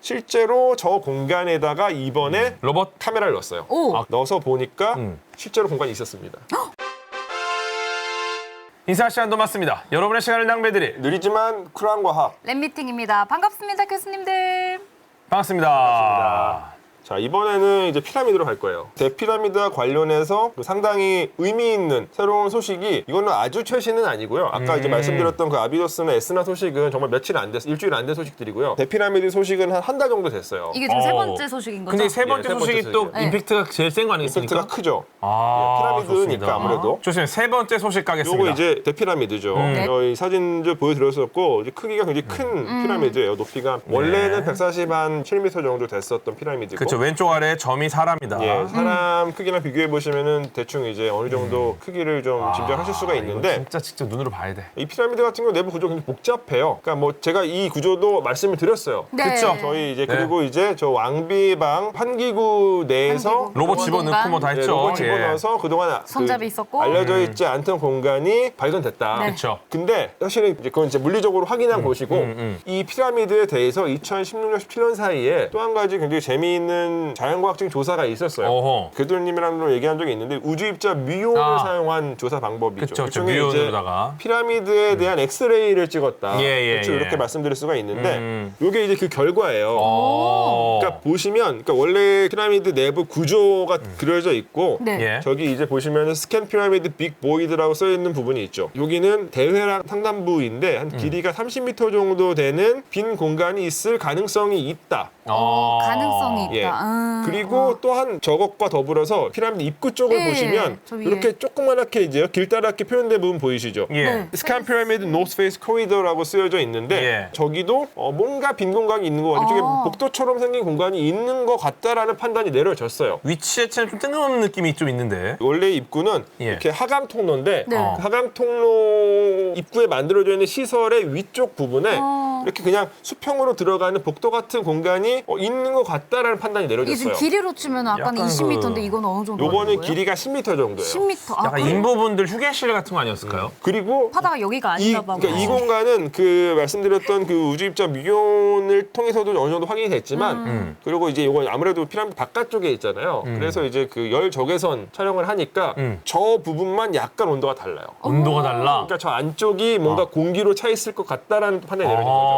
실제로 저 공간에다가 이번에 로봇 카메라를 넣었어요. 오. 넣어서 보니까 실제로 공간이 있었습니다. 인사 시간도 맞습니다. 여러분의 시간을 낭비해드릴 느리지만 쿨한 과학. 랩미팅입니다. 반갑습니다, 교수님들. 반갑습니다. 자, 이번에는 이제 피라미드로 갈 거예요. 대피라미드와 관련해서 상당히 의미 있는 새로운 소식이, 이거는 아주 최신은 아니고요. 아까 이제 말씀드렸던 그 아비도스나 에스나 소식은 정말 며칠 안 됐어요. 일주일 안 된 소식들이고요. 대피라미드 소식은 한 달 정도 됐어요. 이게 지금 세 번째 소식인 거죠? 근데 세 번째 세 번째 소식이 또 소식이에요. 임팩트가 제일 센 거 아니겠습니까? 임팩트가 크죠. 피라미드니까 좋습니다. 아무래도. 좋습니다. 세 번째 소식 가겠습니다. 요거 이제 대피라미드죠. 저희 사진들 보여드렸었고, 이제 크기가 굉장히 큰 피라미드예요. 높이가 원래는 140한 7m 정도 됐었던 피라미드고. 그렇죠. 왼쪽 아래 점이 사람이다. 예, 사람 크기랑 비교해 보시면은 대충 이제 어느 정도 크기를 좀 짐작하실 수가 있는데, 진짜 직접 눈으로 봐야 돼. 이 피라미드 같은 경우 내부 구조 굉장히 복잡해요. 그러니까 뭐 제가 이 구조도 말씀을 드렸어요. 네. 그쵸? 저희 이제 네. 그리고 이제 저 왕비방 판기구 내에서 판기구. 로봇 공간. 집어넣고 뭐 다 네, 했죠. 로봇 집어넣어서 그동안 손잡이 있었고. 알려져 있지 않던 공간이 발견됐다. 네. 그렇죠. 근데 사실은 이제 그건 이제 물리적으로 확인한 것이고, 이 피라미드에 대해서 2016년, 17년 사이에 또 한 가지 굉장히 재미있는 자연과학적인 조사가 있었어요. 어허. 궤도님이랑도 얘기한 적이 있는데, 우주입자 뮤온을 사용한 조사 방법이죠. 그쵸, 일종의 뮤온으로다가. 이제 피라미드에 대한 엑스레이를 찍었다. 대충 예. 이렇게 말씀드릴 수가 있는데, 이게 이제 그 결과예요. 어. 그러니까 보시면, 그러니까 원래 피라미드 내부 구조가 그려져 있고, 네. 예. 저기 이제 보시면은 스캔 피라미드 빅 보이드라고 써 있는 부분이 있죠. 여기는 대회랑 상단부인데 한 길이가 30m 정도 되는 빈 공간이 있을 가능성이 있다. 가능성이 예. 있다. 그리고 또한 저것과 더불어서 피라미드 입구 쪽을 네, 보시면 저 위에. 이렇게 조그맣게 이제 길다랗게 표현된 부분 보이시죠? 예. 네. 스칸 피라미드 노스 페이스 코리더라고 쓰여져 있는데, 예. 저기도 뭔가 빈 공간이 있는 것 같아요. 이쪽에 복도처럼 생긴 공간이 있는 것 같다라는 판단이 내려졌어요. 위치 자체는 좀 뜬금없는 느낌이 좀 있는데. 원래 입구는 예. 이렇게 하강 통로인데, 네. 하강 통로 입구에 만들어져 있는 시설의 위쪽 부분에 이렇게 그냥 수평으로 들어가는 복도 같은 공간이 있는 것 같다라는 판단이 이게 지금 내려졌어요. 길이로 치면 아까는 약간 20m인데 이건 어느 정도? 요거는 길이가 10m 정도예요. 10m. 약간 인부분들 휴게실 같은 거 아니었을까요? 그리고 하다가 여기가 아닌가 봐. 그러니까 이 공간은 그 말씀드렸던 그 우주입자 뮤온을 통해서도 어느 정도 확인이 됐지만, 그리고 이제 이거 아무래도 피라미드 바깥쪽에 있잖아요. 그래서 이제 그 열 적외선 촬영을 하니까 저 부분만 약간 온도가 달라요. 온도가 달라. 그러니까 저 안쪽이 뭔가 공기로 차 있을 것 같다라는 판단이 내려진 거죠.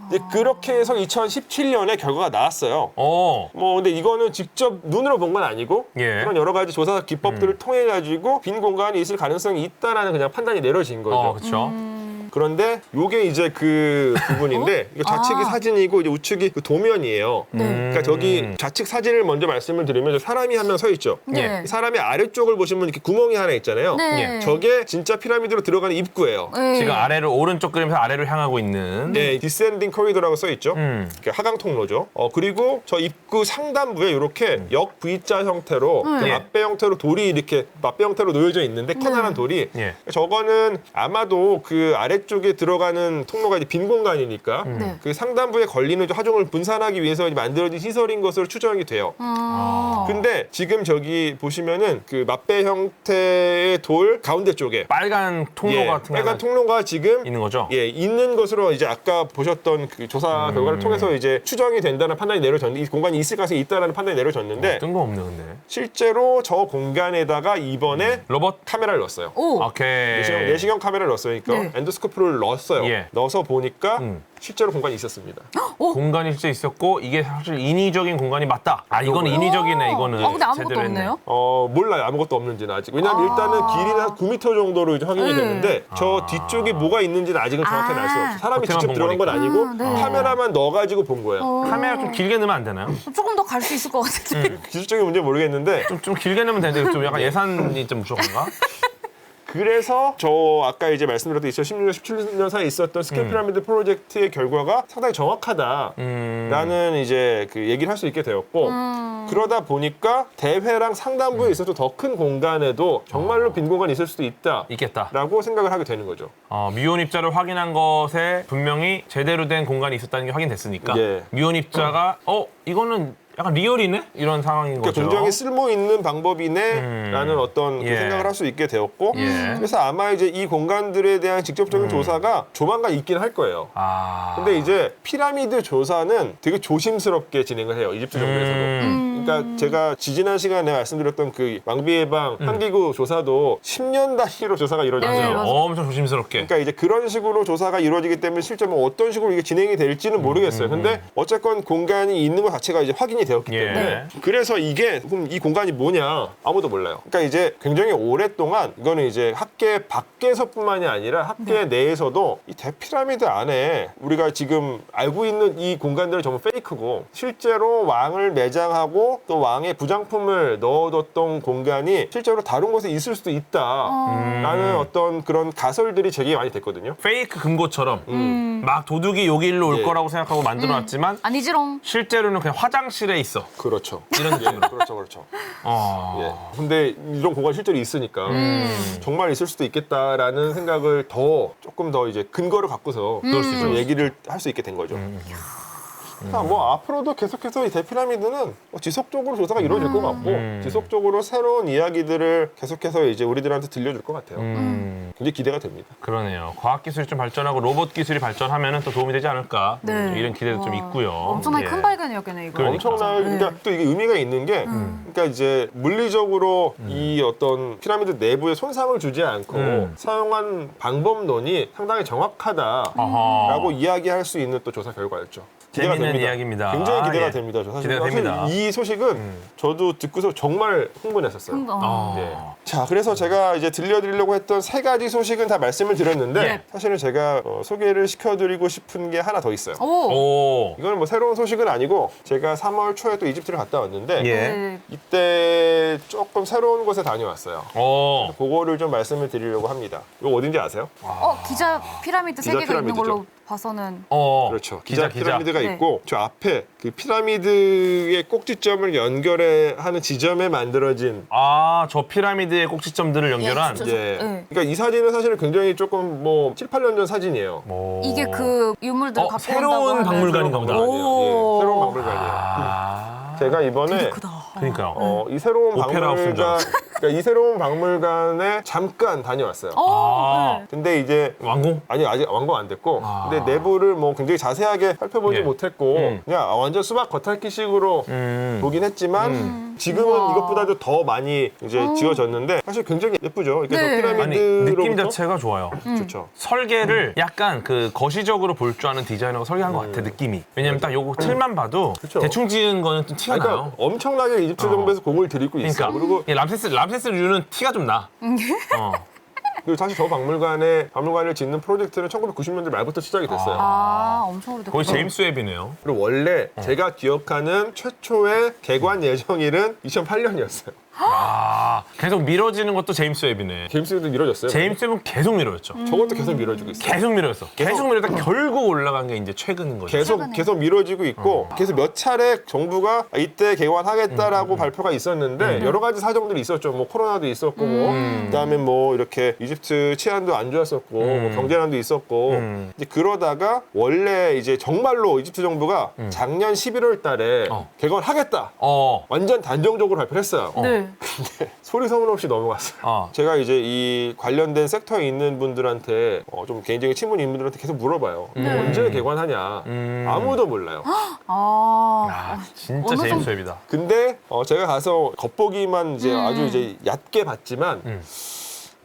이제 그렇게 해서 2017년에 결과가 나왔어요. 뭐 근데 이거는 직접 눈으로 본 건 아니고, 예. 그런 여러 가지 조사 기법들을 통해 가지고 빈 공간이 있을 가능성이 있다라는 그냥 판단이 내려진 거죠. 그렇죠. 그런데 요게 이제 그 부분인데, 이거 좌측이 사진이고 이제 우측이 그 도면이에요. 그러니까 저기 좌측 사진을 먼저 말씀을 드리면, 저 사람이 한 명 서 있죠. 네. 예. 사람의 아래쪽을 보시면 이렇게 구멍이 하나 있잖아요. 네. 저게 진짜 피라미드로 들어가는 입구예요. 네. 지금 아래로 오른쪽 그림에서 아래로 향하고 있는. 네, 디센딩 코리도라고 써 있죠. 음. 하강 통로죠. 그리고 저 입구 상단부에 이렇게 역 V자 형태로, 그 예. 맞배 형태로 돌이 이렇게 맞배 형태로 놓여져 있는데, 커다란 돌이. 예. 저거는 아마도 그 아래쪽에 들어가는 통로가 이제 빈 공간이니까 네. 그 상단부에 걸리는 하중을 분산하기 위해서 만들어진 시설인 것으로 추정이 돼요. 근데 지금 저기 보시면은 그 맞배 형태의 돌 가운데 쪽에 빨간 통로 예, 같은 게 빨간 하나 통로가 지금 있는 거죠? 예, 있는 것으로 이제 아까 보셨던 그 조사 결과를 통해서 이제 추정이 된다는 판단이 내려졌는데, 이 공간이 있을 가능성이 있다라는 판단이 내려졌는데, 뜬금없네 근데. 실제로 저 공간에다가 이번에 로봇. 카메라를 넣었어요. 오. 오케이. 내시경 카메라를 넣었으니까 네. 엔도스코프를 넣었어요. 예. 넣어서 보니까 실제로 공간이 있었습니다. 공간이 실제 있었고 이게 사실 인위적인 공간이 맞다. 이거는 인위적이네. 이거는. 근데 아무것도 제대로 했네. 없네요? 몰라요. 아무것도 없는지는 아직. 왜냐하면 일단은 길이는 한 9m 정도로 이제 확인이 됐는데, 저 뒤쪽에 뭐가 있는지는 아직은 정확하게 알 수 없어요. 사람이 겉에만 직접 본 들어간 건 아니고 네. 카메라만 넣어가지고 본 거예요. 카메라 좀 길게 넣으면 안 되나요? 조금 더 갈 수 있을 것 같은데. 기술적인 문제 모르겠는데, 좀 길게 넣으면 되는데 좀 약간 예산이 좀 부족한가? 그래서 저 아까 이제 말씀드렸던 2016년, 17년 사이에 있었던 스캔 피라미드 프로젝트의 결과가 상당히 정확하다라는 이제 그 얘기를 할 수 있게 되었고, 그러다 보니까 대회랑 상단부에 있어서 더 큰 공간에도 정말로 빈 공간이 있을 수도 있다라고 있겠다. 생각을 하게 되는 거죠. 미온 입자를 확인한 것에 분명히 제대로 된 공간이 있었다는 게 확인됐으니까 예. 미온 입자가 이거는 약간 리얼이네? 이런 상황인 그러니까 거죠. 굉장히 쓸모 있는 방법이네라는 어떤 그 예. 생각을 할 수 있게 되었고 예. 그래서 아마 이제 이 공간들에 대한 직접적인 조사가 조만간 있긴 할 거예요. 아. 근데 이제 피라미드 조사는 되게 조심스럽게 진행을 해요. 이집트 정부에서도. 그러니까 제가 지지난 시간에 말씀드렸던 그 왕비 예방 한기구 조사도 10년 단위로 조사가 이루어지죠. 네, 맞아요. 엄청 조심스럽게. 그러니까 이제 그런 식으로 조사가 이루어지기 때문에 실제 뭐 어떤 식으로 이게 진행이 될지는 모르겠어요. 근데 어쨌건 공간이 있는 것 자체가 이제 확인이 되었기 예. 때문에 그래서 이게 그럼 이 공간이 뭐냐 아무도 몰라요. 그러니까 이제 굉장히 오랫동안 이거는 이제 학계 밖에서뿐만이 아니라 학계 내에서도 이 대피라미드 안에 우리가 지금 알고 있는 이 공간들은 전부 페이크고 실제로 왕을 매장하고 또 왕의 부장품을 넣어뒀던 공간이 실제로 다른 곳에 있을 수도 있다라는 어떤 그런 가설들이 제기가 많이 됐거든요. 페이크 금고처럼 막 도둑이 여기 일로 올 예. 거라고 생각하고 만들어놨지만 아니지롱. 실제로는 그냥 화장실에 있어. 그렇죠. 이런 느낌으로. 그렇죠, 그렇죠. 어. 예. 근데 이런 공간이 실제로 있으니까 정말 있을 수도 있겠다라는 생각을 조금 더 이제 근거를 갖고서 그럴 수 있죠. 좀 얘기를 할 수 있게 된 거죠. 자, 뭐 앞으로도 계속해서 이 대피라미드는 지속적으로 조사가 이루어질 것 같고 지속적으로 새로운 이야기들을 계속해서 이제 우리들한테 들려줄 것 같아요. 굉장히 기대가 됩니다. 그러네요. 과학기술이 좀 발전하고 로봇 기술이 발전하면 또 도움이 되지 않을까. 네. 이런 기대도 좀 와, 있고요. 엄청나게 예. 큰 발견이었겠네 이거. 그러니까. 엄청나게 그러니까 또 이게 의미가 있는 게 그러니까 이제 물리적으로 이 어떤 피라미드 내부에 손상을 주지 않고 사용한 방법론이 상당히 정확하다라고 아하. 이야기할 수 있는 또 조사 결과였죠. 기대가 재밌는 됩니다. 이야기입니다. 굉장히 기대가 예. 됩니다. 저 사실 기대가 됩니다. 이 소식은 저도 듣고서 정말 흥분했었어요. 어. 예. 자, 그래서 제가 이제 들려드리려고 했던 세 가지 소식은 다 말씀을 드렸는데 예. 사실은 제가 소개를 시켜드리고 싶은 게 하나 더 있어요. 오. 오. 이거는 뭐 새로운 소식은 아니고 제가 3월 초에 또 이집트를 갔다 왔는데 예. 네. 이때 조금 새로운 곳에 다녀왔어요. 오. 그거를 좀 말씀을 드리려고 합니다. 이거 어딘지 아세요? 기자 피라미드 세 기자 개가 있는 걸로 피라미드죠. 봐서는. 어. 그렇죠. 기자 피라미드가 네. 있고 저 앞에 그 피라미드의 꼭지점을 연결해 하는 지점에 만들어진 아, 저 피라미드의 꼭지점들을 연결한. 진짜 예. 네. 그러니까 이 사진은 사실은 굉장히 조금 뭐 7, 8년 전 사진이에요. 오. 이게 그 유물들 갖고 새로운 온다고 하는. 박물관인가 보다. 오. 예, 새로운 박물관이에요. 아. 제가 이번에 되게 크다. 그러니까요. 이 새로운 오페라 하우스인 줄 박물관 그러니까 이 새로운 박물관에 잠깐 다녀왔어요. 아. 네. 근데 이제 완공? 아니 아직 완공 안 됐고 아. 근데 내부를 뭐 굉장히 자세하게 살펴보지 예. 못했고 그냥 완전 수박 겉핥기식으로 보긴 했지만 지금은 우와. 이것보다도 더 많이 이제 지어졌는데 사실 굉장히 예쁘죠. 이렇게 네. 저 아니, 느낌 피라미드로부터 자체가 좋아요. 좋죠. 설계를 약간 그 거시적으로 볼 줄 아는 디자이너가 설계한 것 같아, 느낌이. 왜냐면 딱 요거 틀만 봐도 그쵸. 대충 지은 거는 좀 티가 그러니까 나요. 엄청나게 이집트 정부에서 공을 들이고 있어요. 그러니까 그리고 이 람세스류는 티가 좀 나. 그리고 사실 저 박물관을 짓는 프로젝트는 1990년대 말부터 시작이 됐어요. 엄청 오래됐구나. 거의 제임스 웹이네요. 그리고 원래 제가 기억하는 최초의 개관 예정일은 2008년이었어요. 아, 계속 미뤄지는 것도 제임스 웹이네. 제임스도 미뤄졌어요. 제임스 웹은 계속 미뤄졌죠. 저것도 계속 미뤄지고 있어요. 계속 미뤄졌어. 계속 미뤄다 결국 올라간 게 이제 최근인 거죠. 계속 미뤄지고 있고 계속 몇 차례 정부가 이때 개관하겠다라고 발표가 있었는데 여러 가지 사정들이 있었죠. 뭐 코로나도 있었고 뭐 그다음에 뭐 이렇게 이집트 치안도 안 좋았었고 뭐 경제난도 있었고 이제 그러다가 원래 이제 정말로 이집트 정부가 작년 11월 달에 개관하겠다. 완전 단정적으로 발표를 했어요. 네. 소리 소문 없이 넘어갔어요. 제가 이제 이 관련된 섹터에 있는 분들한테 좀 개인적인 친분 있는 분들한테 계속 물어봐요. 언제 개관하냐? 아무도 몰라요. 아, 진짜 어느 제임스 웹이다. 근데 제가 가서 겉보기만 이제 아주 이제 얕게 봤지만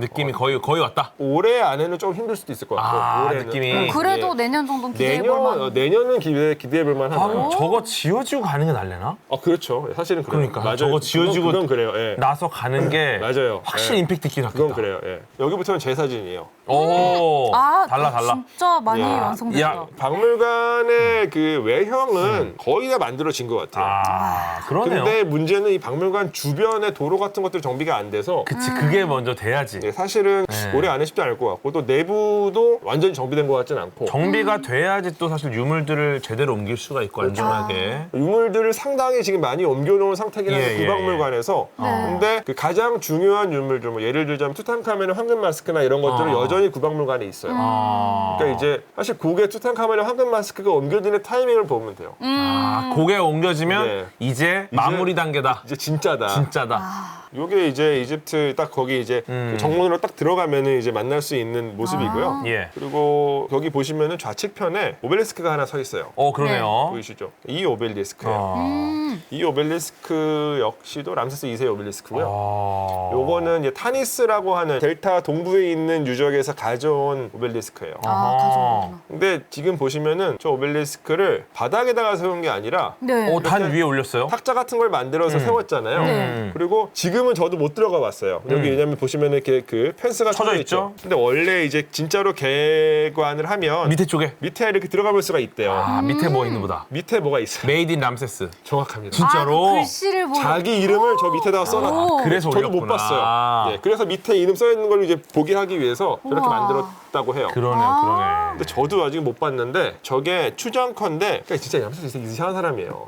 느낌이 거의 왔다. 올해 안에는 좀 힘들 수도 있을 것 같고 올해는. 느낌이. 그래도 예. 내년 정도는 기대해볼 만한. 내년은 기대해볼 아, 만하다. 그럼 저거 지어지고 가는 게 날래나? 그렇죠. 사실은 그래요. 그러니까. 맞아요. 저거 지어지고 그건 그래요. 예. 나서 가는 게 맞아요. 확실히 예. 임팩트 있긴 그건 하겠다. 그래요. 예. 여기부터는 제 사진이에요. 오, 달라. 진짜 많이 야, 완성됐다. 야, 박물관의 그 외형은 거의 다 만들어진 것 같아요. 그러네요. 근데 문제는 이 박물관 주변에 도로 같은 것들이 정비가 안 돼서 그치, 그게 먼저 돼야지. 사실은 네. 올해 안에 쉽지 않을 것 같고 또 내부도 완전히 정비된 것 같지는 않고 정비가 돼야지 또 사실 유물들을 제대로 옮길 수가 있고 안전하게. 유물들을 상당히 지금 많이 옮겨놓은 상태긴 한데 예, 그 박물관에서 네. 근데 그 가장 중요한 유물들 뭐 예를 들자면 투탕카멘의 황금 마스크나 이런 것들을 여전히 여전히 구박물관에 있어요. 아. 그러니까 이제 사실 고개 투탕카멘의 황금 마스크가 옮겨지는 타이밍을 보면 돼요. 아, 고개가 옮겨지면 네. 이제 마무리 단계다. 이제 진짜다. 진짜다. 요게 이제 이집트 딱 거기 이제 그 정문으로 딱 들어가면은 이제 만날 수 있는 모습이고요. 예. 그리고 여기 보시면은 좌측편에 오벨리스크가 하나 서 있어요. 그러네요. 보이시죠? 이 오벨리스크예요. 아. 이 오벨리스크 역시도 람세스 2세의 오벨리스크고요. 아. 요거는 이제 타니스라고 하는 델타 동부에 있는 유적에서 가져온 오벨리스크예요. 가져오구나. 근데 지금 보시면은 저 오벨리스크를 바닥에다가 세운 게 아니라 네. 단 위에 올렸어요? 탁자 같은 걸 만들어서 세웠잖아요. 네. 그리고 지금은 저도 못 들어가 봤어요. 여기 왜냐면 보시면은 이렇게 그 펜스가 쳐져 쳐져 있죠? 있죠. 근데 원래 이제 진짜로 개관을 하면 밑에 쪽에? 밑에 이렇게 들어가 볼 수가 있대요. 아, 밑에 뭐 있는 보다. 밑에 뭐가 있어요. 메이드 인 람세스. 정확합니다. 진짜로? 그 글씨를 보고. 자기 이름을 저 밑에다가 써놨다. 오. 그래서 저도 올렸구나. 못 봤어요. 예, 그래서 밑에 이름 써 있는 걸 이제 보게 하기 위해서 저렇게 우와. 만들었다고 해요. 그러네요, 그러네. 근데 저도 아직 못 봤는데 저게 추정컨대 그러니까 진짜 람세스 이상한 사람이에요.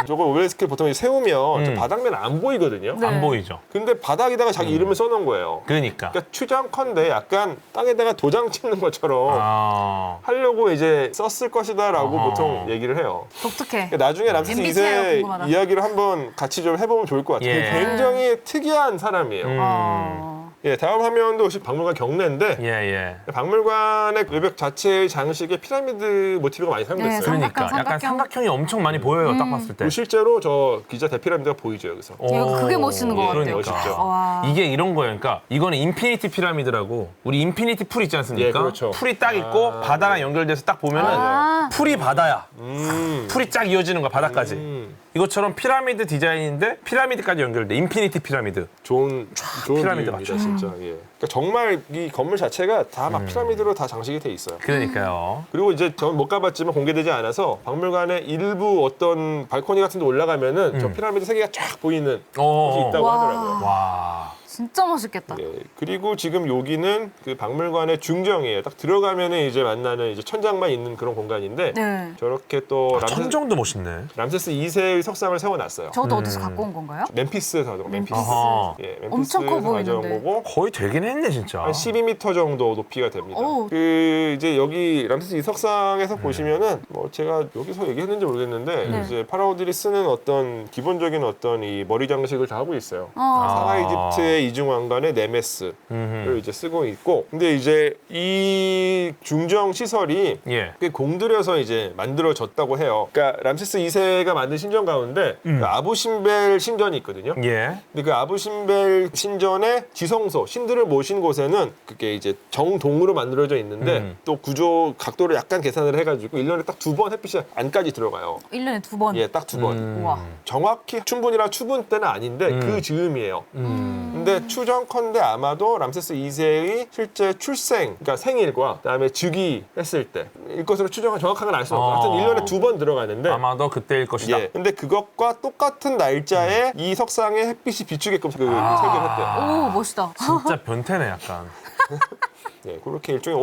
저거 오벨리스크 보통 세우면 저 바닥면 안 보이거든요. 네. 안 보이죠? 근데 바닥에다가 자기 이름을 써놓은 거예요. 그러니까. 그러니까 추정컨대 약간 땅에다가 도장 찍는 것처럼 아. 하려고 이제 썼을 것이다라고 아. 보통 얘기를 해요. 독특해. 그러니까 나중에 람세스 MBTI 가 2세 궁금하다. 이야기를 한번 같이 좀 해보면 좋을 것 같아요. 예. 굉장히 특이한 사람이에요. 예, 다음 화면도 혹시 박물관 경내인데 예. 박물관의 외벽 자체의 장식에 피라미드 모티브가 많이 사용됐어요. 네, 그러니까 약간 삼각형. 삼각형이 엄청 많이 보여요, 딱 봤을 때. 그리고 실제로 저 기자 대피라미드가 보이죠 여기서. 이거 그게 멋있는 것 같아요. 그러니까. 멋있죠. 와. 이게 이런 거예요. 그러니까 이거는 인피니티 피라미드라고 우리 인피니티 풀 있지 않습니까? 예, 그렇죠. 풀이 딱 있고 바다랑 연결돼서 딱 보면은 아. 풀이 바다야. 음. 풀이 쫙 이어지는 거야 바다까지. 이것처럼 피라미드 디자인인데 피라미드까지 연결돼. 인피니티 피라미드. 좋은 피라미드 비유입니다, 맞죠? 진짜. 예. 그러니까 정말 이 건물 자체가 다 막 피라미드로 다 장식이 돼 있어요. 그러니까요. 그리고 이제 저는 못 가봤지만 공개되지 않아서 박물관의 일부 어떤 발코니 같은 데 올라가면은 저 피라미드 세 개가 쫙 보이는 곳이 있다고 와. 하더라고요. 와. 진짜 멋있겠다. 예. 그리고 지금 여기는 그 박물관의 중정이에요. 딱 들어가면은 이제 만나는 이제 천장만 있는 그런 공간인데 네. 저렇게 또 천정도 멋있네. 람세스 2세의 석상을 세워놨어요. 저도 어디서 갖고 온 건가요? 멤피스에서 가져온 멤피스. 아하. 예, 엄청 커 멤피스에서 가져온 보이는데. 거고 거의 되긴 했네 진짜. 한 12m 정도 높이가 됩니다. 오. 그 이제 여기 람세스 이 석상에서 보시면은 뭐 제가 여기서 얘기했는지 모르겠는데 네. 이제 파라오들이 쓰는 어떤 기본적인 어떤 이 머리 장식을 다 하고 있어요. 상하 이집트의 이중 왕관의 네메스를 이제 쓰고 있고, 근데 이제 이 중정 시설이 예. 꽤 공들여서 이제 만들어졌다고 해요. 그러니까 람세스 2세가 만든 신전 가운데 그 아부신벨 신전이 있거든요. 예. 근데 그 아부신벨 신전의 지성소, 신들을 모신 곳에는 그게 이제 정동으로 만들어져 있는데 또 구조 각도를 약간 계산을 해가지고 1년에 딱 2번 햇빛이 안까지 들어가요. 1년에 2번. 예, 딱 2번. 우와. 정확히 춘분이랑 추분 때는 아닌데 그 즈음이에요. 근데 추정컨대 아마도 람세스 2세의 실제 출생, 그러니까 생일과 그다음에 즉위했을 때 이것으로 추정한 정확한 건 알 수 없어요. 하여튼 1년에 2번 들어가는데 아마도 그때일 것이다. 예. 근데 그것과 똑같은 날짜에 이 석상에 햇빛이 비추게끔 그 설계를 했대요. 오, 멋있다. 진짜 변태네 약간. 예, 그렇게 일종의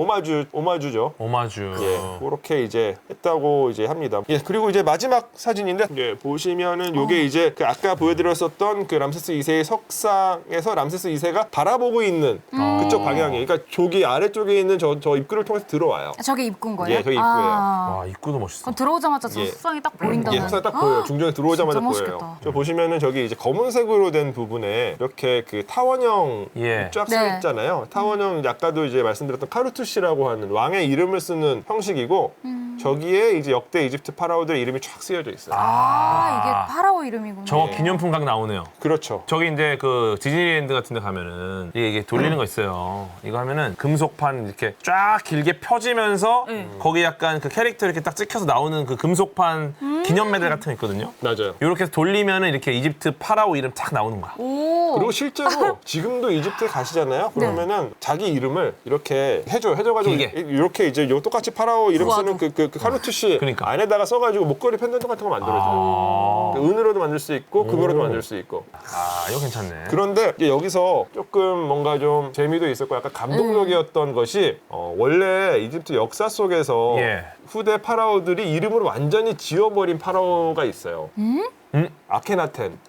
오마주죠. 오마주. 예, 그렇게 이제 했다고 이제 합니다. 예, 그리고 이제 마지막 사진인데, 예, 보시면은 요게 이제 그 아까 보여드렸었던 그 람세스 2세의 석상에서 람세스 2세가 바라보고 있는 그쪽 방향이, 그러니까 저기 아래쪽에 있는 저 입구를 통해서 들어와요. 저게 입구인 거예요? 예, 저게 입구예요. 와 입구도 멋있어. 그럼 들어오자마자 저 예. 석상이 딱 보인다는. 예, 석상 딱 보여요. 중정에 들어오자마자 진짜 보여요. 멋있겠다. 저 보시면은 저기 이제 검은색으로 된 부분에 이렇게 그 타원형 예. 쫙 써 네. 있잖아요. 타원형 이제 아까도 이제 말씀드렸던 카루투시라고 하는 왕의 이름을 쓰는 형식이고 저기에 이제 역대 이집트 파라오들의 이름이 쫙 쓰여져 있어요. 이게 파라오 이름이구나. 저거 기념품 각 나오네요. 그렇죠. 저기 이제 그 디즈니랜드 같은 데 가면은 이게 돌리는 거 있어요. 이거 하면은 금속판 이렇게 쫙 길게 펴지면서 거기 약간 그 캐릭터 이렇게 딱 찍혀서 나오는 그 금속판 기념 메달 같은 거 있거든요. 맞아요. 이렇게 해서 돌리면은 이렇게 이집트 파라오 이름 탁 나오는 거야. 오. 그리고 실제로 지금도 이집트에 가시잖아요. 그러면은 자기 이름을 이렇게 해줘가지고 길게. 이렇게 이제 요 똑같이 파라오 이름 쓰는 그 카루투시 그러니까. 안에다가 써가지고 목걸이 펜던트 같은 거 만들어줘요. 은으로도 만들 수 있고 금으로도 만들 수 있고. 아 이거 괜찮네. 그런데 이제 여기서 조금 뭔가 좀 재미도 있었고 약간 감동적이었던 것이 원래 이집트 역사 속에서 예. 후대 파라오들이 이름을 완전히 지워버린 파라오가 있어요.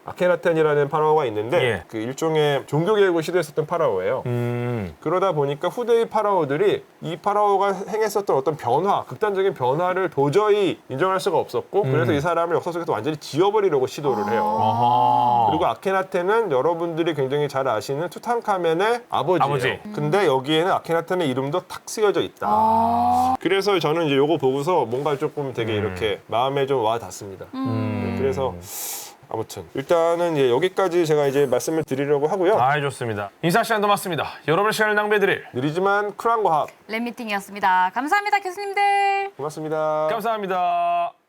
아케나텐이라는 파라오가 있는데 예. 그 일종의 종교 개혁을 시도했었던 파라오예요. 그러다 보니까 후대의 파라오들이 이 파라오가 행했었던 어떤 변화, 극단적인 변화를 도저히 인정할 수가 없었고 그래서 이 사람을 역사 속에서 완전히 지워버리려고 시도를 해요. 어허. 그리고 아케나텐은 여러분들이 굉장히 잘 아시는 투탕카멘의 아버지예요. 아버지. 근데 여기에는 아케나텐의 이름도 탁 쓰여져 있다. 그래서 저는 이제 요거 보고서 뭔가 조금 되게 이렇게 마음에 좀 와 닿습니다. 네, 그래서 아무튼 일단은 예, 여기까지 제가 이제 말씀을 드리려고 하고요. 아, 좋습니다. 인사 시간도 맞습니다. 여러분의 시간을 낭비해드릴 느리지만 쿨한 과학 랩미팅이었습니다. 감사합니다, 교수님들. 고맙습니다. 감사합니다.